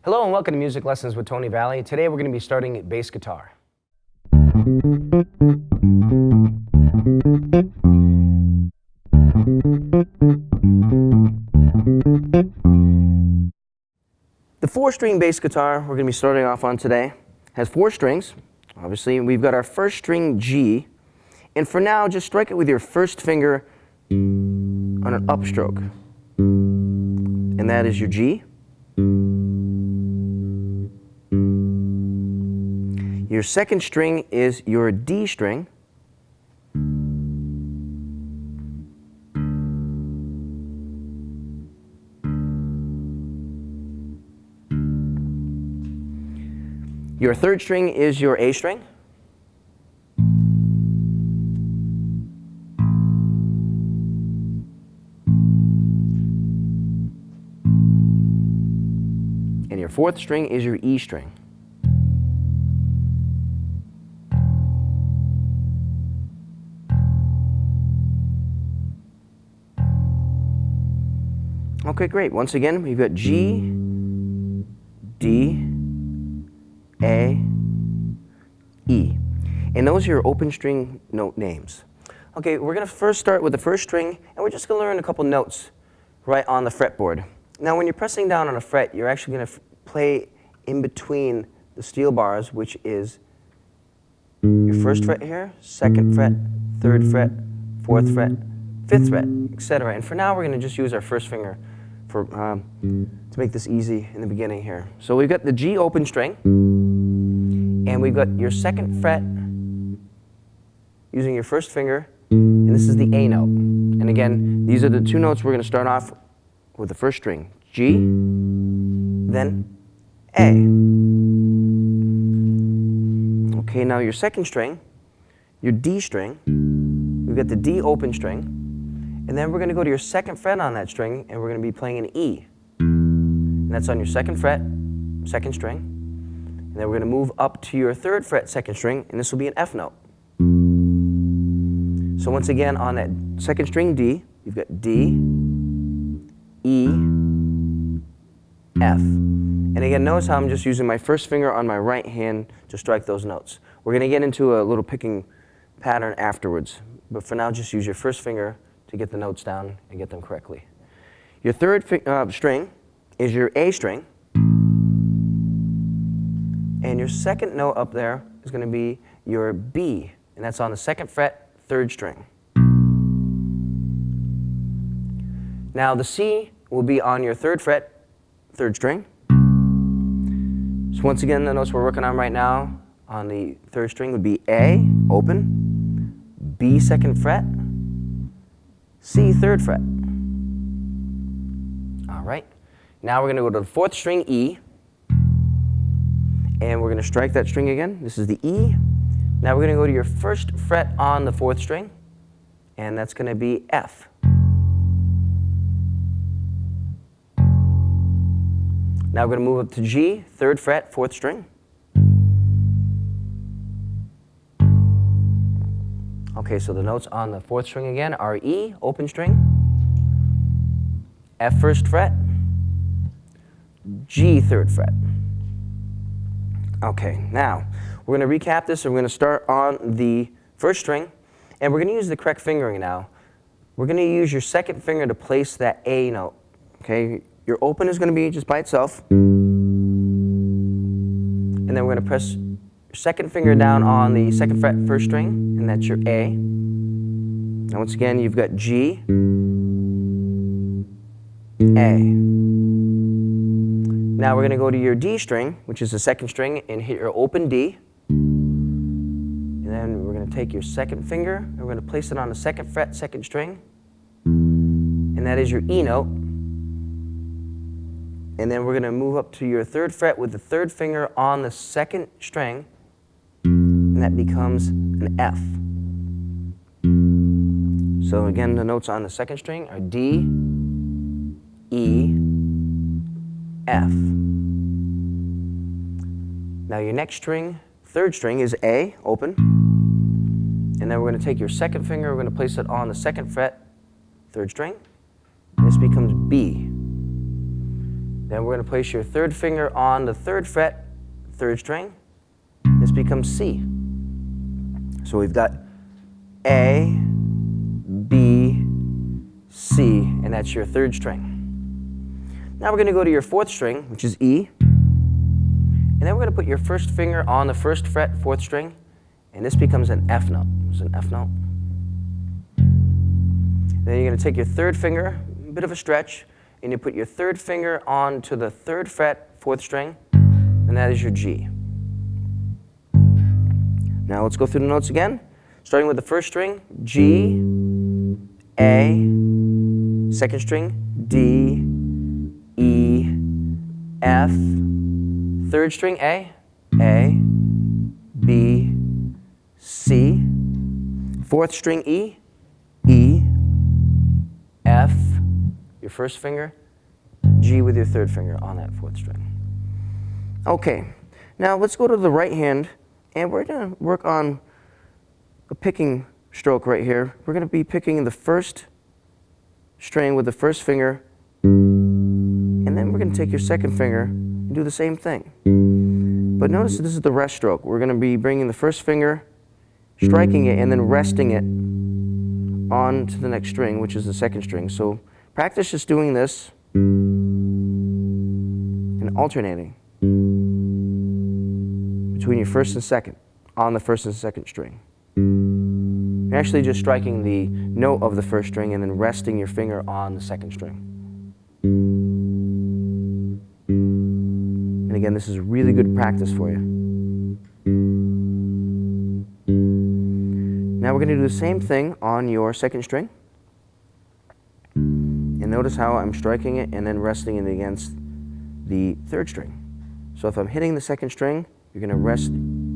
Hello and welcome to Music Lessons with Tony Valley. Today we're going to be starting bass guitar. The 4-string bass guitar we're going to be starting off on today has 4 strings. Obviously, we've got our first string G, and for now, just strike it with your first finger on an upstroke, and that is your G. Your second string is your D string. Your third string is your A string. And your fourth string is your E string. Okay, great. Once again, we've got G, D, A, E. And those are your open string note names. Okay, we're going to first start with the first string, and we're just going to learn a couple notes right on the fretboard. Now, when you're pressing down on a fret, you're actually going to play in between the steel bars, which is your first fret here, second fret, third fret, fourth fret, fifth fret, etc. And for now, we're going to just use our first finger to make this easy in the beginning here. So we've got the G open string, and we've got your second fret using your first finger, and this is the A note. And again, these are the 2 notes we're going to start off with the first string, G, then A. Okay, now your second string, your D string, we've got the D open string, and then we're going to go to your second fret on that string, and we're going to be playing an E. And that's on your second fret, second string. And then we're going to move up to your third fret, second string, and this will be an F note. So once again, on that second string D, you've got D, E, F. And again, notice how I'm just using my first finger on my right hand to strike those notes. We're going to get into a little picking pattern afterwards, but for now, just use your first finger to get the notes down and get them correctly. Your third string is your A string, and your second note up there is going to be your B, and that's on the second fret, third string. Now the C will be on your third fret, third string. So once again, the notes we're working on right now on the third string would be A, open, B, second fret, C, third fret. All right. Now we're going to go to the fourth string, E, and we're going to strike that string again. This is the E. Now we're going to go to your first fret on the fourth string, and that's going to be F. Now we're going to move up to G, third fret, fourth string. Okay, so the notes on the fourth string again are E, open string, F, first fret, G, third fret. Okay, now we're going to recap this, and we're going to start on the first string, and we're going to use the correct fingering now. We're going to use your second finger to place that A note. Okay, your open is going to be just by itself, and then we're going to press your second finger down on the second fret, first string, and that's your A. Now once again, you've got G, A. Now we're going to go to your D string, which is the second string, and hit your open D. And then we're going to take your second finger, and we're going to place it on the second fret, second string, and that is your E note. And then we're going to move up to your third fret with the third finger on the second string, and that becomes an F. So again, the notes on the second string are D, E, F. Now your next string, third string, is A, open. And then we're going to take your second finger, we're going to place it on the second fret, third string. And this becomes B. Then we're going to place your third finger on the third fret, third string. This becomes C. So we've got A, B, C, and that's your third string. Now we're going to go to your fourth string, which is E. And then we're going to put your first finger on the first fret, fourth string, and this becomes an F note. It's an F note. Then you're going to take your third finger, a bit of a stretch, and you put your third finger onto the third fret, fourth string, and that is your G. Now let's go through the notes again. Starting with the first string, G, A, second string, D, E, F, third string, A, B, C, fourth string, E, F, your first finger, G with your third finger on that fourth string. Okay, now let's go to the right hand, and we're going to work on a picking stroke right here. We're going to be picking the first string with the first finger, and then we're going to take your second finger and do the same thing. But notice this is the rest stroke. We're going to be bringing the first finger, striking it, and then resting it onto the next string, which is the second string. So practice just doing this and alternating between your first and second on the first and second string. You're actually just striking the note of the first string and then resting your finger on the second string. And again, this is really good practice for you. Now we're going to do the same thing on your second string. And notice how I'm striking it and then resting it against the third string. So if I'm hitting the second string, you're going to rest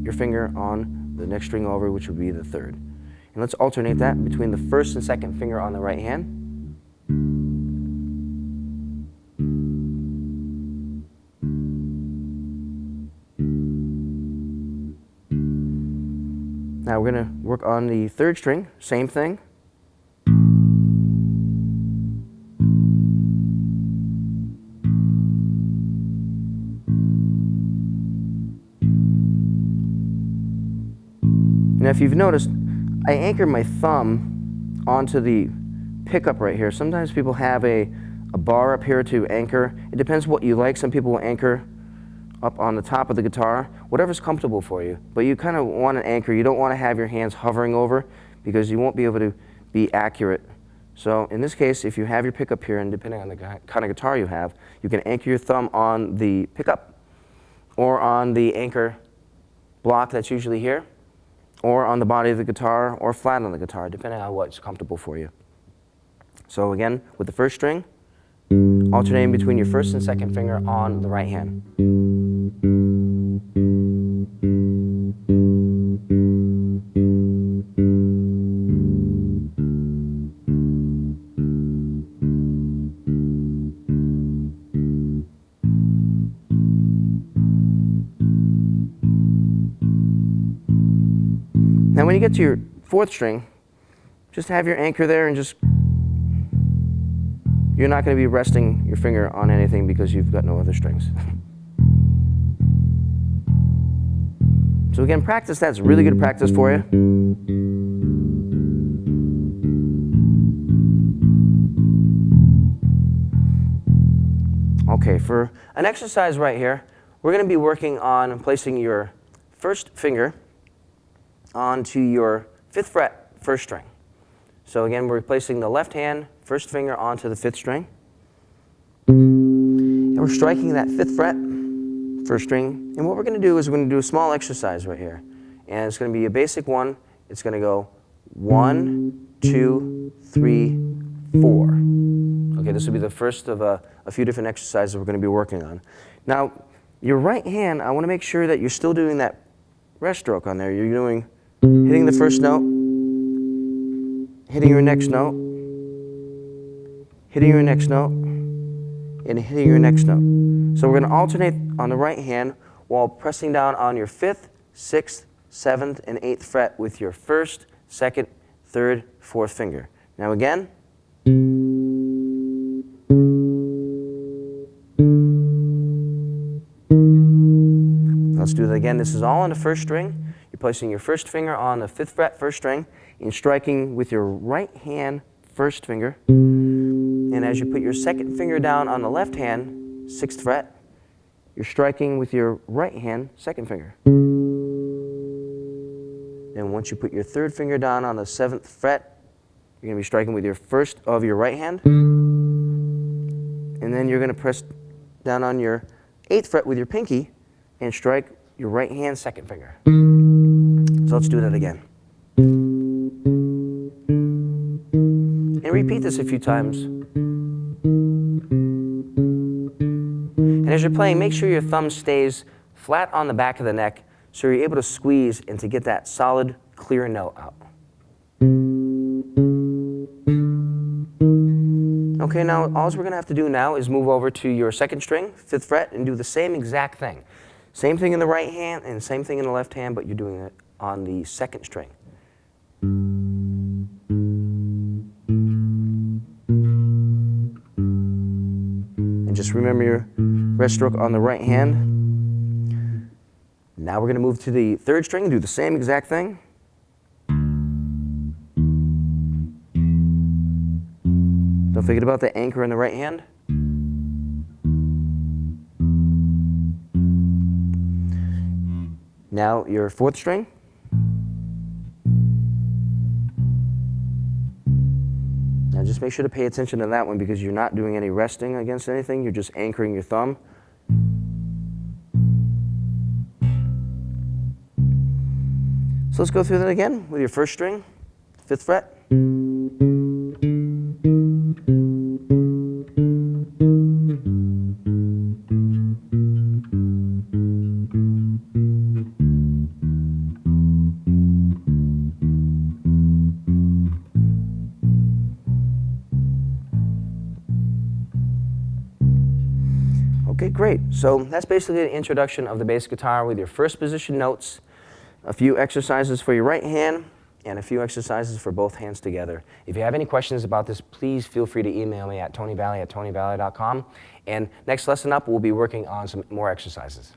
your finger on the next string over, which would be the third. And let's alternate that between the first and second finger on the right hand. Now we're going to work on the third string, same thing. Now if you've noticed, I anchor my thumb onto the pickup right here. Sometimes people have a bar up here to anchor. It depends what you like. Some people will anchor up on the top of the guitar, whatever's comfortable for you. But you kind of want an anchor. You don't want to have your hands hovering over because you won't be able to be accurate. So in this case, if you have your pickup here, and depending on the kind of guitar you have, you can anchor your thumb on the pickup or on the anchor block that's usually here, or on the body of the guitar, or flat on the guitar, depending on what's comfortable for you. So again, with the first string, alternating between your first and second finger on the right hand. Now when you get to your fourth string, just have your anchor there and just, you're not going to be resting your finger on anything because you've got no other strings. So again, practice that's really good practice for you. Okay, for an exercise right here, we're going to be working on placing your first finger onto your fifth fret, first string. So again, we're placing the left hand, first finger onto the fifth string. And we're striking that fifth fret, first string. And what we're going to do is we're going to do a small exercise right here. And it's going to be a basic one. It's going to go 1, 2, 3, 4. Okay, this will be the first of a few different exercises we're going to be working on. Now, your right hand, I want to make sure that you're still doing that rest stroke on there. You're doing hitting the first note, hitting your next note, hitting your next note, and hitting your next note. So we're going to alternate on the right hand while pressing down on your 5th, 6th, 7th, and 8th fret with your first, second, third, fourth finger. Now again. Let's do that again. This is all on the first string. You're placing your first finger on the 5th fret, first string, and striking with your right hand first finger. And as you put your second finger down on the left hand, 6th fret, you're striking with your right hand second finger. And once you put your third finger down on the 7th fret, you're going to be striking with your first of your right hand. And then you're going to press down on your 8th fret with your pinky and strike your right hand second finger. So let's do that again. And repeat this a few times. And as you're playing, make sure your thumb stays flat on the back of the neck so you're able to squeeze and to get that solid, clear note out. Okay, now all we're going to have to do now is move over to your second string, 5th fret, and do the same exact thing. Same thing in the right hand and same thing in the left hand, but you're doing it on the second string. And just remember your rest stroke on the right hand. Now we're going to move to the third string and do the same exact thing. Don't forget about the anchor in the right hand. Now your 4th string. Now just make sure to pay attention to that one because you're not doing any resting against anything. You're just anchoring your thumb. So let's go through that again with your first string, 5th fret. Okay, great. So that's basically the introduction of the bass guitar with your first position notes, a few exercises for your right hand, and a few exercises for both hands together. If you have any questions about this, please feel free to email me at tonyvalley@tonyvalley.com. And next lesson up, we'll be working on some more exercises.